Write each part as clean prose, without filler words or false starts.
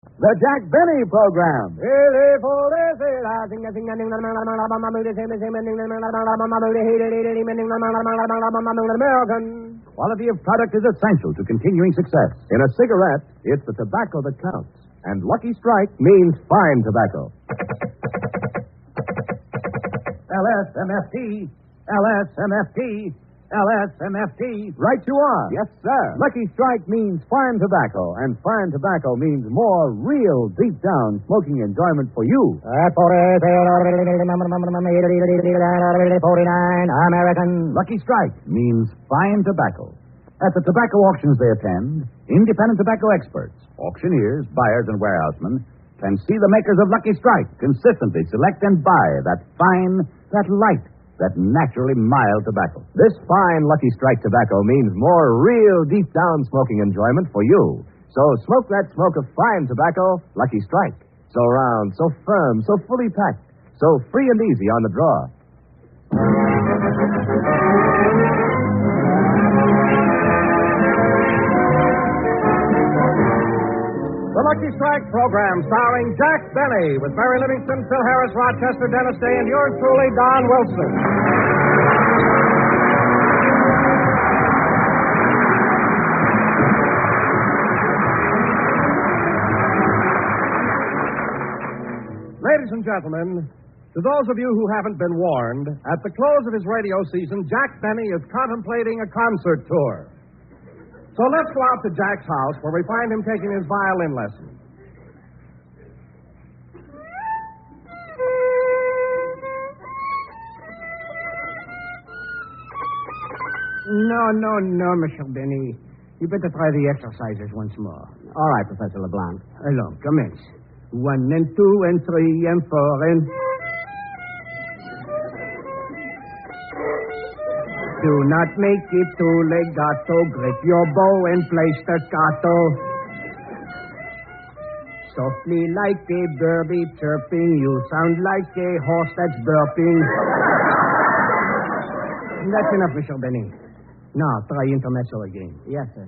The Jack Benny Program. Quality of product is essential to continuing success. In a cigarette, it's the tobacco that counts. And Lucky Strike means fine tobacco. LSMFT, LSMFT, LSMFT. Right you are. Yes, sir. Lucky Strike means fine tobacco, and fine tobacco means more real, deep-down smoking enjoyment for you. 49 American. Lucky Strike means fine tobacco. At the tobacco auctions they attend, independent tobacco experts, auctioneers, buyers, and warehousemen can see the makers of Lucky Strike consistently select and buy that fine, that light, that naturally mild tobacco. This fine Lucky Strike tobacco means more real, deep-down smoking enjoyment for you. So smoke that smoke of fine tobacco, Lucky Strike. So round, so firm, so fully packed, so free and easy on the draw. The Lucky Strike program starring Jack Benny with Mary Livingston, Phil Harris, Rochester, Dennis Day, and yours truly, Don Wilson. Ladies and gentlemen, to those of you who haven't been warned, at the close of his radio season, Jack Benny is contemplating a concert tour. So let's go out to Jack's house, where we find him taking his violin lesson. No, Mr. Benny. You better try the exercises once more. All right, Professor LeBlanc. Hello, commence. 1 and 2 and 3 and 4 and... Do not make it too legato. Grip your bow and play staccato. Softly like a birdie chirping. You sound like a horse that's burping. That's enough, Mr. Benny. Now, try intermezzo again. Yes, sir.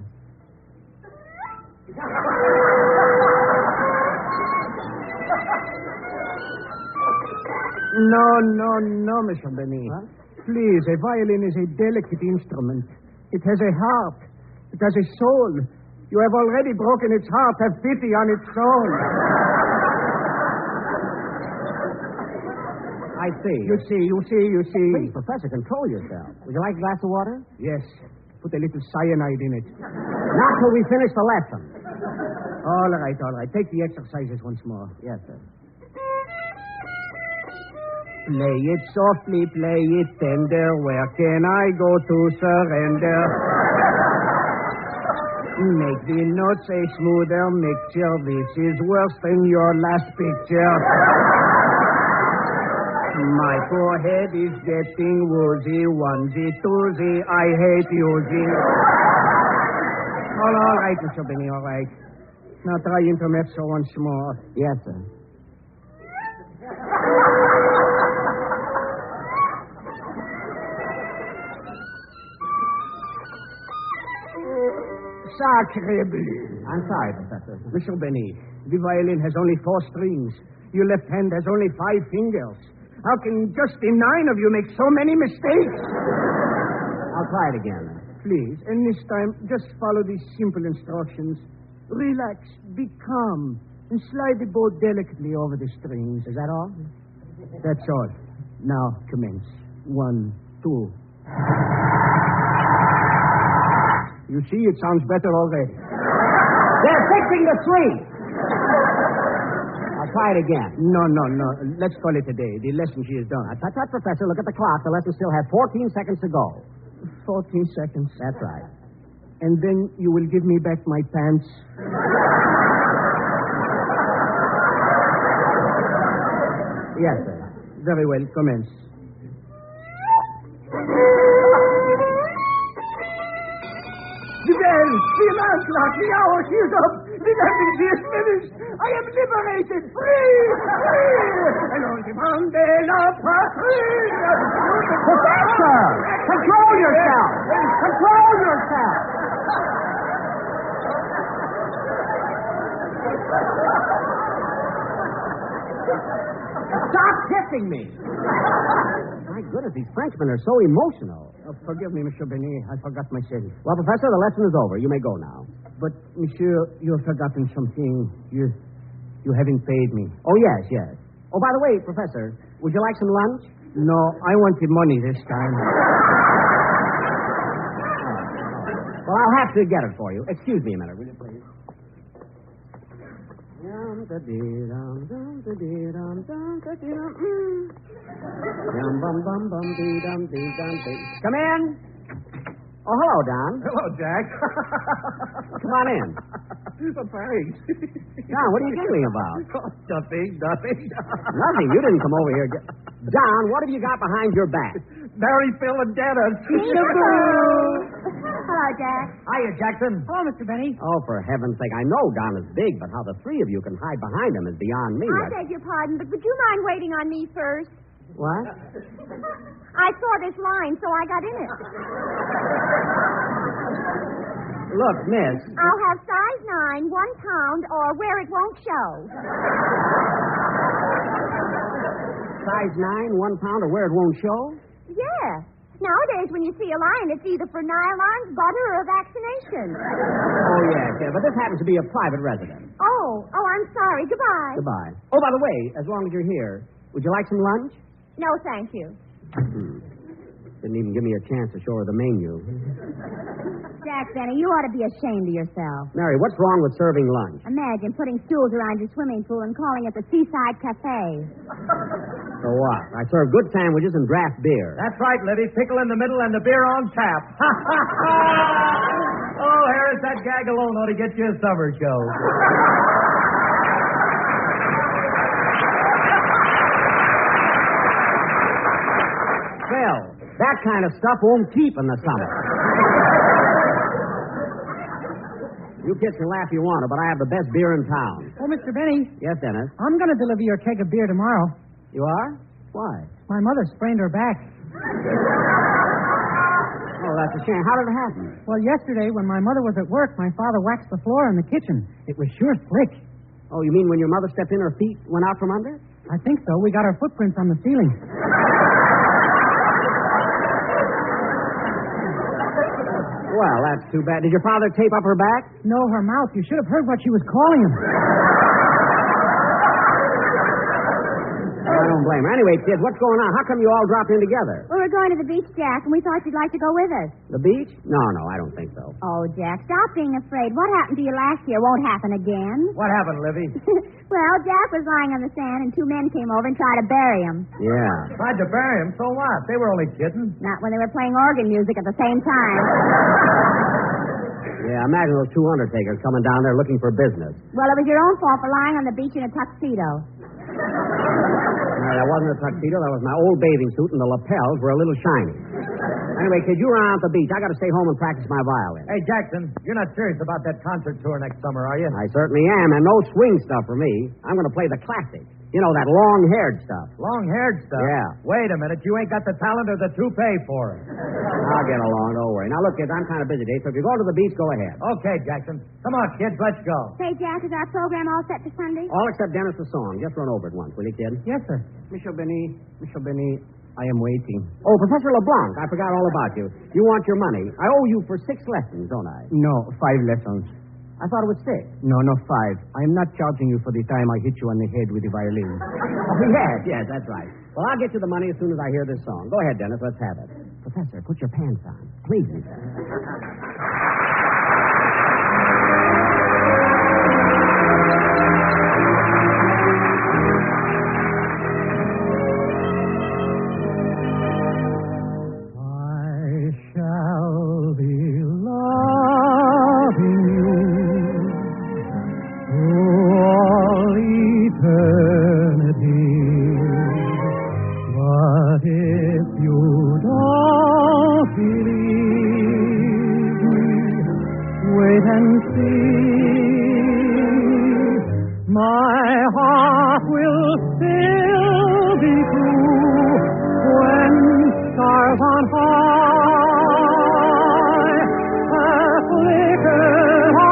No, Mr. Benny. Huh? Please, a violin is a delicate instrument. It has a heart. It has a soul. You have already broken its heart. Have pity on its soul. I see. You see. Please, Professor, control yourself. Would you like a glass of water? Yes. Put a little cyanide in it. Not till we finish the lesson. All right. Take the exercises once more. Yes, sir. Play it softly, play it tender. Where can I go to surrender? Make the notes a smoother mixture. This is worse than your last picture. My poor head is getting woozy. Onesie, twosie, I hate yousie. All right, Mr. Benny, all right. Now try intermezzo once more. Yes, sir. Sacre bleu. I'm sorry, Professor. Mr. Benny, the violin has only 4 strings. Your left hand has only 5 fingers. How can just the 9 of you make so many mistakes? I'll try it again. Please, and this time, just follow these simple instructions. Relax, be calm, and slide the bow delicately over the strings. Is that all? That's all. Now, commence. 1, 2. You see, it sounds better already. They're fixing the street. I'll try it again. No. Let's call it a day. The lesson she is done. Tut, Professor. Look at the clock. The lesson still has 14 seconds to go. 14 seconds. That's right. And then you will give me back my pants. Yes, sir. Very well. Commence. The bell, the alarm clock, the hour, she is up. The landing, she is finished. I am liberated, free. And on demand de la patrie. Professor! Control yourself! Control yourself! Stop kissing me! My goodness, these Frenchmen are so emotional. Forgive me, Monsieur Benet. I forgot my city. Well, Professor, the lesson is over. You may go now. But, Monsieur, you have forgotten something. You haven't paid me. Oh, yes. Oh, by the way, Professor, would you like some lunch? No, I wanted money this time. Well, I'll have to get it for you. Excuse me a minute, will you, please? Come in. Oh, hello, Don. Hello, Jack. Come on in. Thanks. Don, what are you giggling about? Nothing. Nothing. You didn't come over here. Don, what have you got behind your back? Mary, Phil, and Dennis. Hello, Jack. Hiya, Jackson. Hello, Mr. Benny. Oh, for heaven's sake, I know Don is big, but how the three of you can hide behind him is beyond me. I beg your pardon, but would you mind waiting on me first? What? I saw this line, so I got in it. Look, miss. I'll have size 9, 1 pound, or where it won't show. Size 9, 1 pound, or where it won't show? Yeah. Nowadays, when you see a lion, it's either for nylons, butter, or vaccination. Oh, yes, but this happens to be a private residence. Oh, I'm sorry. Goodbye. Goodbye. Oh, by the way, as long as you're here, would you like some lunch? No, thank you. Didn't even give me a chance to show her the menu. Jack Benny, you ought to be ashamed of yourself. Mary, what's wrong with serving lunch? Imagine putting stools around your swimming pool and calling it the Seaside Cafe. So what? I serve good sandwiches and draft beer. That's right, Libby. Pickle in the middle and the beer on tap. Oh, Harris, that gag alone ought to get you a summer show. Phil, that kind of stuff won't keep in the summer. You kids can laugh if you want to, but I have the best beer in town. Oh, Mr. Benny, Yes, Dennis? I'm going to deliver your keg of beer tomorrow. You are? Why? My mother sprained her back. Oh, that's a shame. How did it happen? Well, yesterday, when my mother was at work, my father waxed the floor in the kitchen. It was sure slick. Oh, you mean when your mother stepped in, her feet went out from under? I think so. We got her footprints on the ceiling. Well, that's too bad. Did your father tape up her back? No, her mouth. You should have heard what she was calling him. I don't blame her. Anyway, kids, what's going on? How come you all dropped in together? Well, we're going to the beach, Jack, and we thought you'd like to go with us. The beach? No, I don't think so. Oh, Jack, stop being afraid. What happened to you last year won't happen again. What happened, Livy? Well, Jack was lying on the sand, and 2 men came over and tried to bury him. Yeah. Tried to bury him, so what? They were only kidding. Not when they were playing organ music at the same time. Yeah, imagine those 2 undertakers coming down there looking for business. Well, it was your own fault for lying on the beach in a tuxedo. No, that wasn't a tuxedo. That was my old bathing suit, and the lapels were a little shiny. Anyway, kid, you were out at the beach. I got to stay home and practice my violin. Hey, Jackson, you're not serious about that concert tour next summer, are you? I certainly am, and no swing stuff for me. I'm going to play the classic. You know, that long-haired stuff. Long-haired stuff? Yeah. Wait a minute. You ain't got the talent or the toupee for it. I'll get along. Don't worry. Now, look, kids, I'm kind of busy today, so if you're going to the beach, go ahead. Okay, Jackson. Come on, kids. Let's go. Say, Jack, is our program all set for Sunday? All except Dennis the song. Just run over it once, will you, kid? Yes, sir. Monsieur Benet, I am waiting. Oh, Professor LeBlanc, I forgot all about you. You want your money. I owe you for 6 lessons, don't I? No, 5 lessons. I thought it was 6. No, 5. I am not charging you for the time I hit you on the head with the violin. Oh, yes, that's right. Well, I'll get you the money as soon as I hear this song. Go ahead, Dennis. Let's have it. Professor, put your pants on. Please. I shall be loving you through all eternity. But if you don't believe me, wait and see. My heart will still be true when stars on high have flickered out.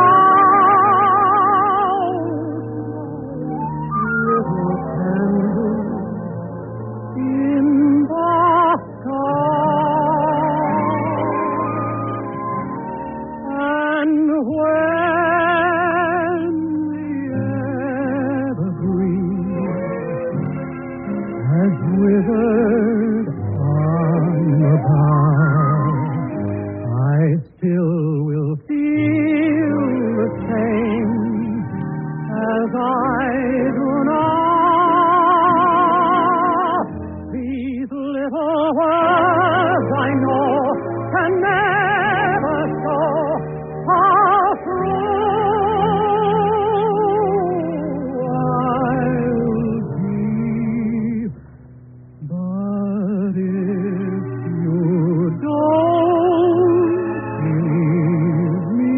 Little I do not. These little words I know can never show how true I'll be. But if you don't believe me,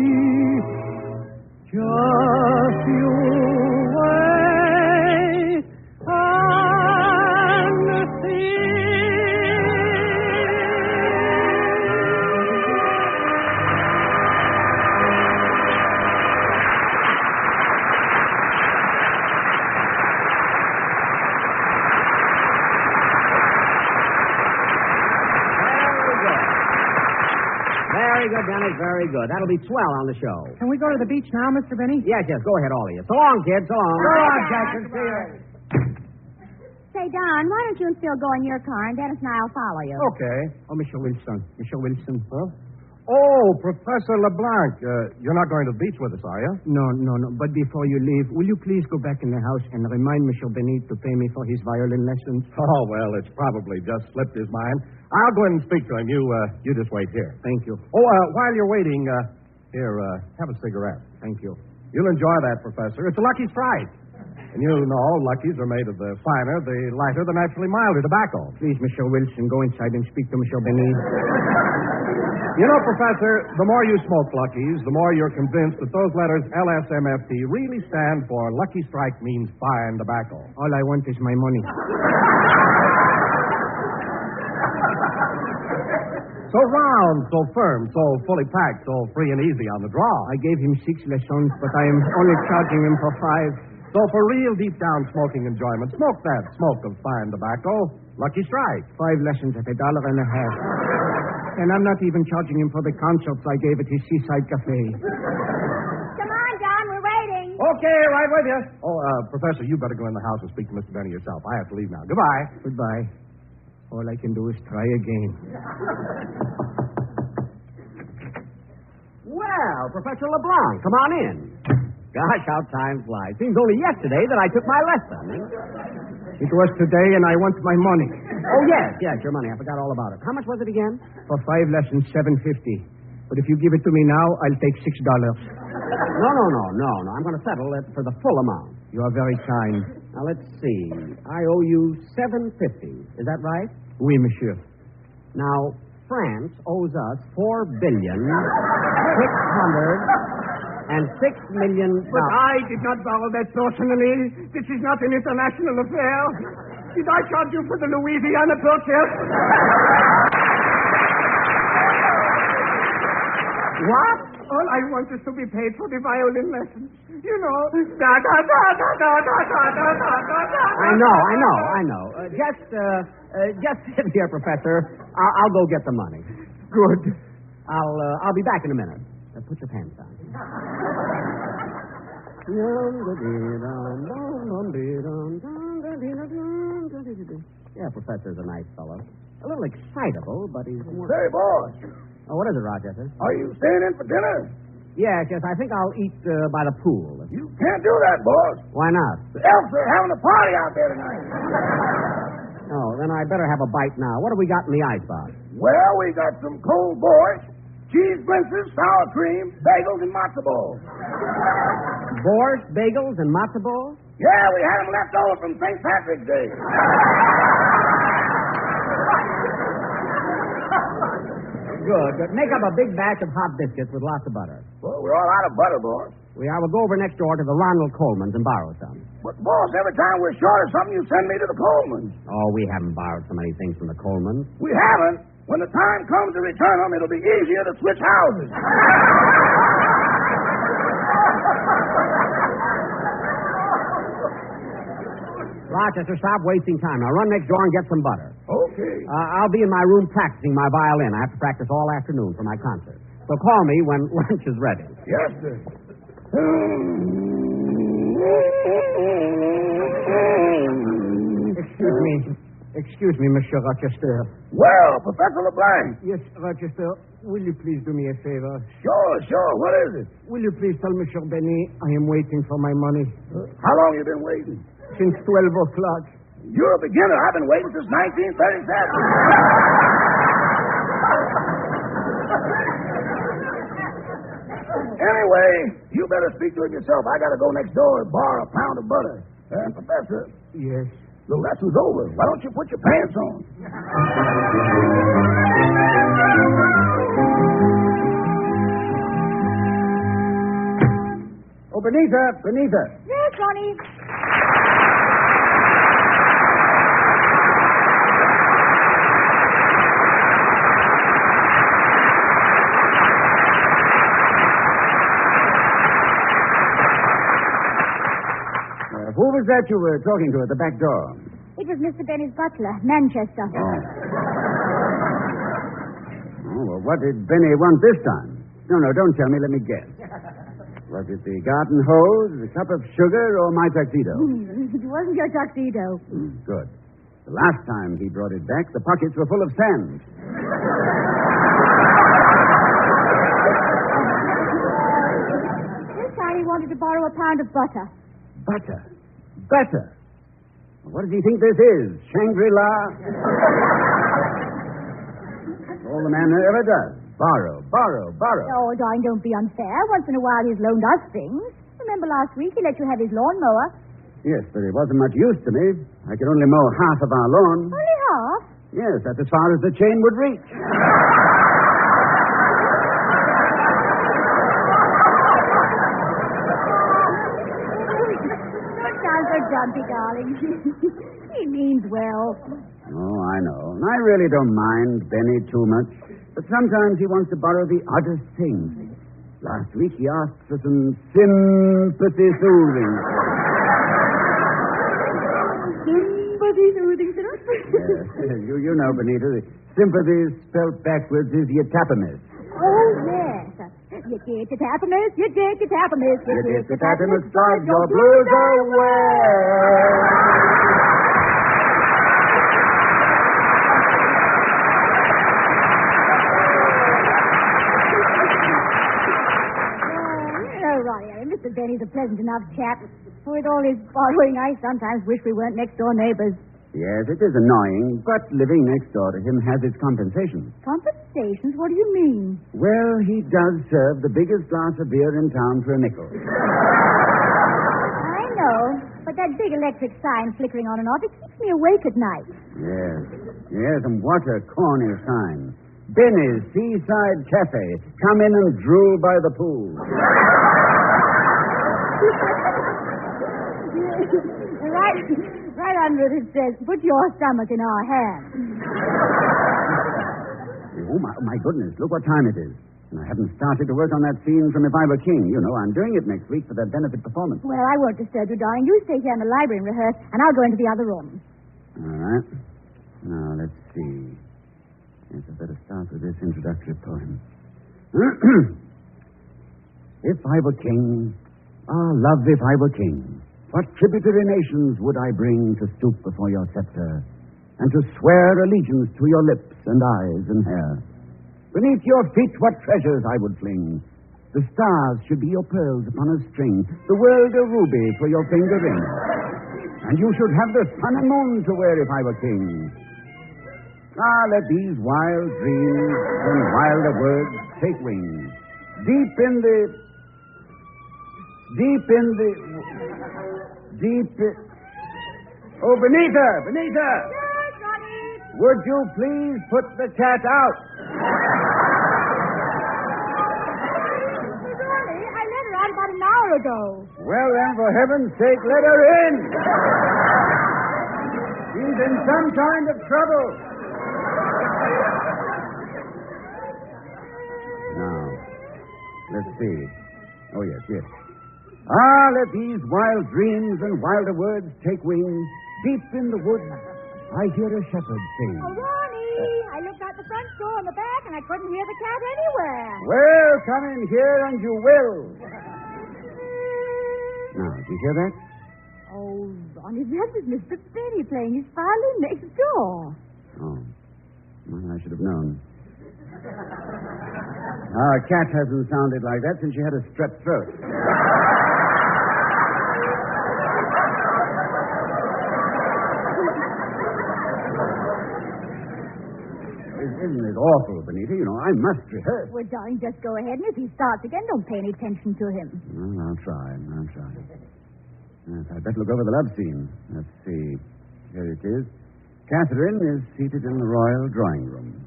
just you wait and see. Very good, Dennis, very good. That'll be swell on the show. Can we go to the beach now, Mr. Benny? Yes, go ahead, all of you. So long, kids, so long. Go on, Jackson. See you. Say, Don, why don't you still go in your car, and Dennis and I'll follow you. Okay. Oh, Mr. Wilson. Mr. Wilson. Huh? Oh, Professor LeBlanc. You're not going to the beach with us, are you? No. But before you leave, will you please go back in the house and remind Mr. Benny to pay me for his violin lessons? Oh, well, it's probably just slipped his mind. I'll go in and speak to him. You just wait here. Thank you. Oh, while you're waiting, here, have a cigarette. Thank you. You'll enjoy that, Professor. It's a lucky strike. And you know, luckies are made of the finer, the lighter, the naturally milder tobacco. Please, Mr. Wilson, go inside and speak to Mr. Benny. You know, Professor, the more you smoke luckies, the more you're convinced that those letters LSMFT really stand for Lucky Strike means fine tobacco. All I want is my money. So round, so firm, so fully packed, so free and easy on the draw. I gave him 6 lessons, but I am only charging him for 5. So for real deep-down smoking enjoyment, smoke that smoke of fine tobacco, Lucky Strike. 5 lessons at $1.50. And I'm not even charging him for the concerts I gave at his seaside cafe. Come on, Don, we're waiting. Okay, right with you. Oh, Professor, you better go in the house and speak to Mr. Benny yourself. I have to leave now. Goodbye. Goodbye. All I can do is try again. Well, Professor LeBlanc, come on in. Gosh, how time flies. Seems only yesterday that I took my lesson. It was today, and I want my money. Oh, yes, your money. I forgot all about it. How much was it again? For 5 lessons, $7.50. But if you give it to me now, I'll take $6. No. I'm going to settle it for the full amount. You are very kind. Now, let's see. I owe you $7.50. Is that right? Oui, monsieur. Now, France owes us $4,606,000,000. But I did not borrow that personally. This is not an international affair. Did I charge you for the Louisiana purchase? What? All I want is to be paid for the violin lessons. You know, da da da da da da da da da da. I know. Just sit here, Professor. I'll go get the money. Good. I'll be back in a minute. Put your pants on. Yeah, Professor's a nice fellow. A little excitable, but he's more... Say, boss, Oh, what is it, Rochester? are you staying in for dinner? Yes, I think I'll eat by the pool. You can't do that, boss. Why not? The elves are having a party out there tonight. Oh, then I better have a bite now. What have we got in the icebox? Well, we got some cold borscht, cheese blintzes, sour cream, bagels, and matzo balls. Borscht, bagels, and matzo balls? Yeah, we had them left over from St. Patrick's Day. Good. Make up a big batch of hot biscuits with lots of butter. Well, we're all out of butter, boss. I will go over next door to the Ronald Colmans and borrow some. But, boss, every time we're short of something, you send me to the Colmans. Oh, we haven't borrowed so many things from the Colmans. We haven't. When the time comes to return them, it'll be easier to switch houses. Rochester, stop wasting time. Now run next door and get some butter. Okay. I'll be in my room practicing my violin. I have to practice all afternoon for my concert. So call me when lunch is ready. Yes, sir. Excuse me. Excuse me, Monsieur Rochester. Well, Professor LeBlanc. Yes, Rochester, will you please do me a favor? Sure. What is it? Will you please tell Monsieur Benny I am waiting for my money? How long you been waiting? Since 12 o'clock. You're a beginner. I've been waiting since 1937. Anyway, you better speak to it yourself. I got to go next door and borrow a pound of butter. Professor, Yes. the lesson's over. Why don't you put your pants on? Oh, Benita. Yes, Ronnie. Who was that you were talking to at the back door? It was Mr. Benny's butler, Manchester. Oh, well, what did Benny want this time? No, don't tell me. Let me guess. Was it the garden hose, the cup of sugar, or my tuxedo? It wasn't your tuxedo. Good. The last time he brought it back, the pockets were full of sand. This time he wanted to borrow a pound of butter. Butter. What does he think this is? Shangri-La? All the man ever does. Borrow. Oh, darling, don't be unfair. Once in a while he's loaned us things. Remember last week he let you have his lawnmower? Yes, but it wasn't much use to me. I could only mow half of our lawn. Only half? Yes, that's as far as the chain would reach. Don't sound so jumpy, darling. He means well. Oh, I know. I really don't mind Benny too much. But sometimes he wants to borrow the oddest things. Last week he asked for some sympathy soothing. Sympathy soothing, sir? Yes, you know, Benita, the sympathy spelled backwards is yatapamis. Oh, yes. You get your tapamis, you get your tapamis. You get your tapamis, drive your blues away. Mr. Benny's a pleasant enough chap. With all his borrowing, I sometimes wish we weren't next-door neighbors. Yes, it is annoying, but living next door to him has its compensations. Compensations? What do you mean? Well, he does serve the biggest glass of beer in town for a nickel. I know, but that big electric sign flickering on and off, it keeps me awake at night. Yes, and what a corny sign. Benny's Seaside Cafe. Come in and drool by the pool. Right under it says, put your stomach in our hands. Oh, my goodness. Look what time it is. And I haven't started to work on that scene from If I Were King. You know, I'm doing it next week for that benefit performance. Well, I won't disturb you, darling. You stay here in the library and rehearse, and I'll go into the other room. All right. Now, let's see. Yes, I better start with this introductory poem. If I were king, love, if I were king, what tributary nations would I bring to stoop before your scepter and to swear allegiance to your lips and eyes and hair? Beneath your feet, what treasures I would fling. The stars should be your pearls upon a string, the world a ruby for your finger ring. And you should have the sun and moon to wear if I were king. Let these wild dreams and wilder words take wing. Oh, Benita! Yes, Ronnie? Would you please put the cat out? Ronnie, I let her out about an hour ago. Well, then, for heaven's sake, let her in. She's in some kind of trouble. Now, let's see. Oh, yes. Let these wild dreams and wilder words take wing. Deep in the woods, I hear a shepherd sing. Oh, Ronnie, I looked out the front door and the back, and I couldn't hear the cat anywhere. Well, come in here and you will. Now, do you hear that? Oh, Ronnie, that was Mr. Benny playing his violin next door. Oh. Well, I should have known. Our cat hasn't sounded like that since she had a strep throat. Isn't it awful, Benita? You know, I must rehearse. Well, darling, just go ahead, and if he starts again, don't pay any attention to him. Well, I'll try. Yes, I'd better look over the love scene. Let's see. Here it is. Catherine is seated in the royal drawing room.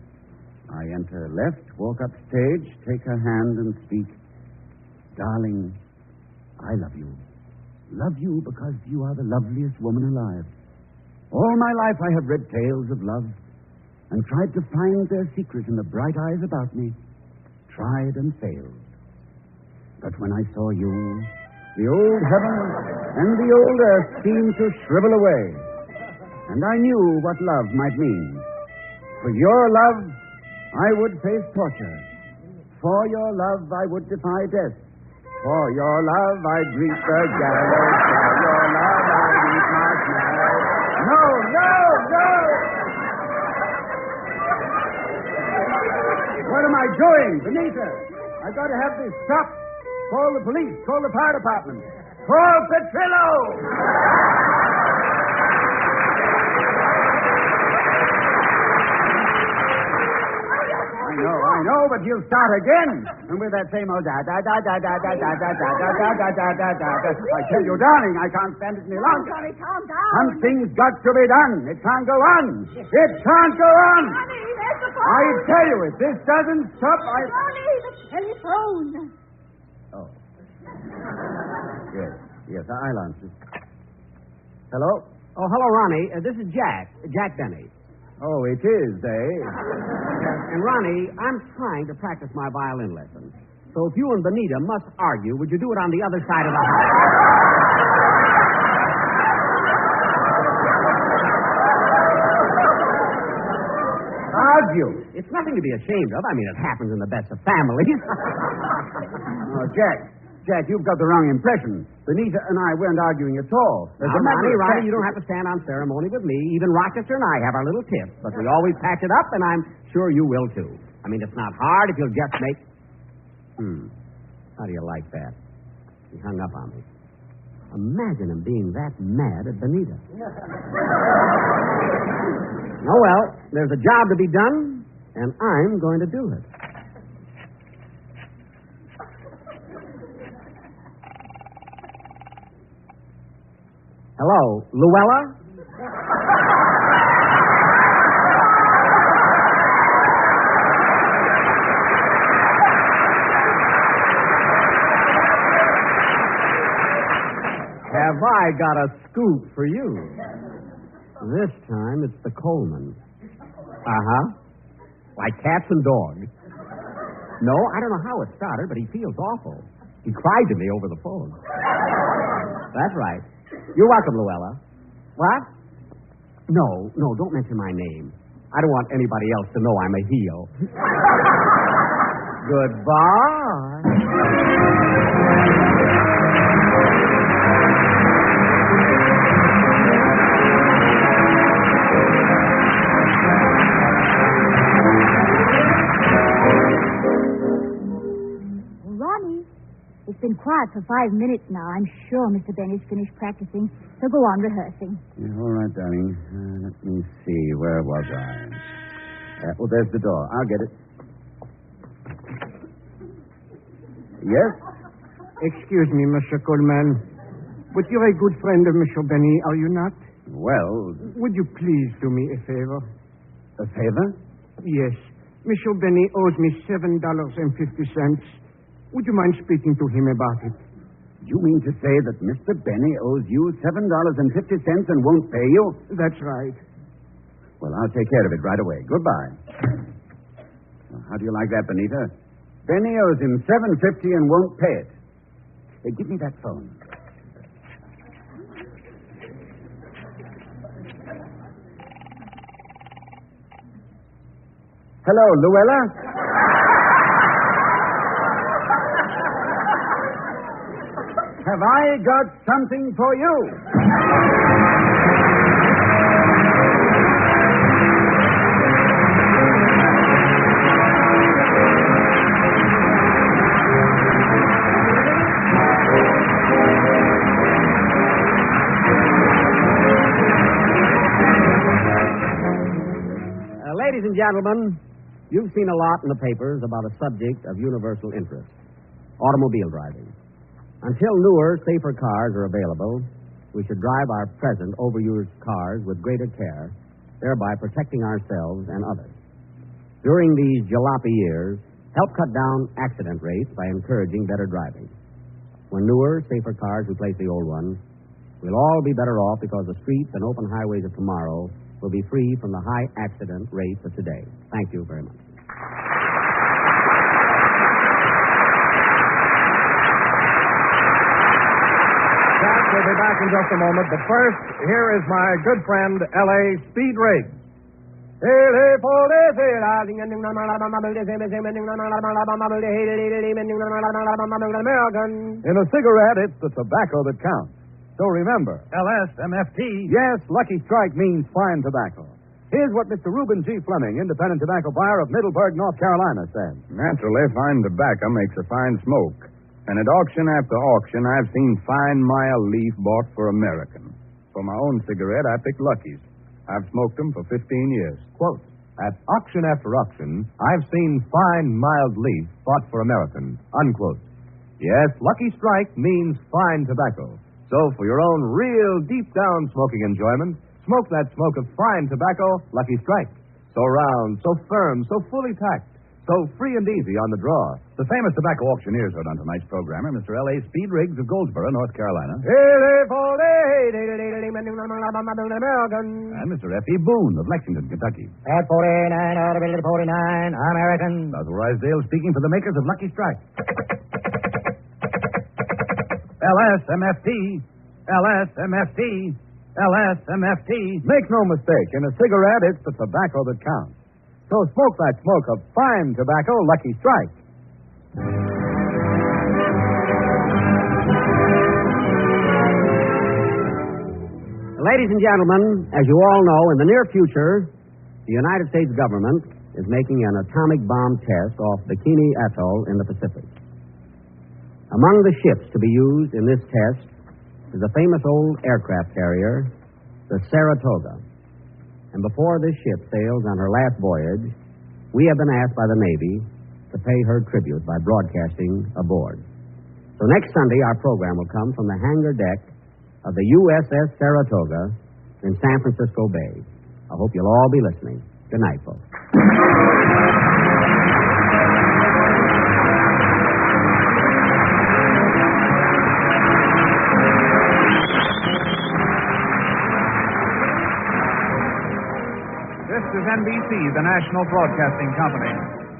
I enter left, walk up stage, take her hand and speak. Darling, I love you. Love you because you are the loveliest woman alive. All my life I have read tales of love and tried to find their secret in the bright eyes about me. Tried and failed. But when I saw you, the old heaven and the old earth seemed to shrivel away. And I knew what love might mean. For your love, I would face torture. For your love, I would defy death. For your love, I'd reach the gallows. For your love, I'd eat marshmallows. No! What am I doing? Benita, I've got to have this stopped. Call the police. Call the fire department. Call Petrillo! I know, but you'll start again. And with that same old da-da-da-da-da-da-da-da-da-da-da-da-da. I tell you, darling, I can't stand it any longer. Johnny, calm down. Something's got to be done. It can't go on. It can't go on. Johnny, there's the phone. I tell you, if this doesn't stop, Johnny, the telephone. Oh. Yes, I'll answer. Hello? Oh, hello, Ronnie. This is Jack Benny. Oh, it is, eh? And, Ronnie, I'm trying to practice my violin lesson. So if you and Benita must argue, would you do it on the other side of the house? Argue? It's nothing to be ashamed of. I mean, it happens in the best of families. Oh, Jack, you've got the wrong impression. Benita and I weren't arguing at all. Now, Ronnie, you don't have to stand on ceremony with me. Even Rochester and I have our little tips, but we always patch it up, and I'm sure you will, too. I mean, it's not hard if you'll just make... How do you like that? He hung up on me. Imagine him being that mad at Benita. Oh, well, there's a job to be done, and I'm going to do it. Hello, Louella? Have I got a scoop for you? This time it's the Colmans. Uh-huh. Like cats and dogs. No, I don't know how it started, but he feels awful. He cried to me over the phone. That's right. You're welcome, Louella. What? No, don't mention my name. I don't want anybody else to know I'm a heel. Goodbye. It's been quiet for 5 minutes now. I'm sure Mr. Benny's finished practicing. So go on rehearsing. Yeah, all right, darling. Let me see. Where was I? There's the door. I'll get it. Yes? Excuse me, Monsieur Colman, but you're a good friend of Monsieur Benny, are you not? Well... Would you please do me a favor? A favor? Yes. Monsieur Benny owes me $7.50. Would you mind speaking to him about it? You mean to say that Mr. Benny owes you $7.50 and won't pay you? That's right. Well, I'll take care of it right away. Goodbye. Well, how do you like that, Benita? Benny owes him $7.50 and won't pay it. Hey, give me that phone. Hello, Louella? Have I got something for you? Ladies and gentlemen, you've seen a lot in the papers about a subject of universal interest, automobile driving. Until newer, safer cars are available, we should drive our present, overused cars with greater care, thereby protecting ourselves and others. During these jalopy years, help cut down accident rates by encouraging better driving. When newer, safer cars replace the old ones, we'll all be better off because the streets and open highways of tomorrow will be free from the high accident rates of today. Thank you very much. Jack, we'll be back in just a moment, but first, here is my good friend, L.A. Speed Riggs. In a cigarette, it's the tobacco that counts. So remember, LSMFT. yes, Lucky Strike means fine tobacco. Here's what Mr. Reuben G. Fleming, independent tobacco buyer of Middleburg, North Carolina, said. Naturally, fine tobacco makes a fine smoke. And at auction after auction, I've seen fine mild leaf bought for American. For my own cigarette, I picked Lucky's. I've smoked them for 15 years. Quote, at auction after auction, I've seen fine mild leaf bought for American. Unquote. Yes, Lucky Strike means fine tobacco. So for your own real deep-down smoking enjoyment, smoke that smoke of fine tobacco, Lucky Strike. So round, so firm, so fully packed, so free and easy on the draw. The famous tobacco auctioneers heard on tonight's programmer, Mr. L.A. Speed Riggs of Goldsboro, North Carolina. And Mr. F.E. Boone of Lexington, Kentucky. At 49, audible 49, American. Basil Rysdale speaking for the makers of Lucky Strike. LSMFT, LSMFT, LSMFT. Make no mistake, in a cigarette, it's the tobacco that counts. So smoke that smoke of fine tobacco, Lucky Strike. Ladies and gentlemen, as you all know, in the near future, the United States government is making an atomic bomb test off Bikini Atoll in the Pacific. Among the ships to be used in this test is a famous old aircraft carrier, the Saratoga. And before this ship sails on her last voyage, we have been asked by the Navy to pay her tribute by broadcasting aboard. So next Sunday, our program will come from the hangar deck of the USS Saratoga in San Francisco Bay. I hope you'll all be listening. Good night, folks. This is NBC, the national broadcasting company.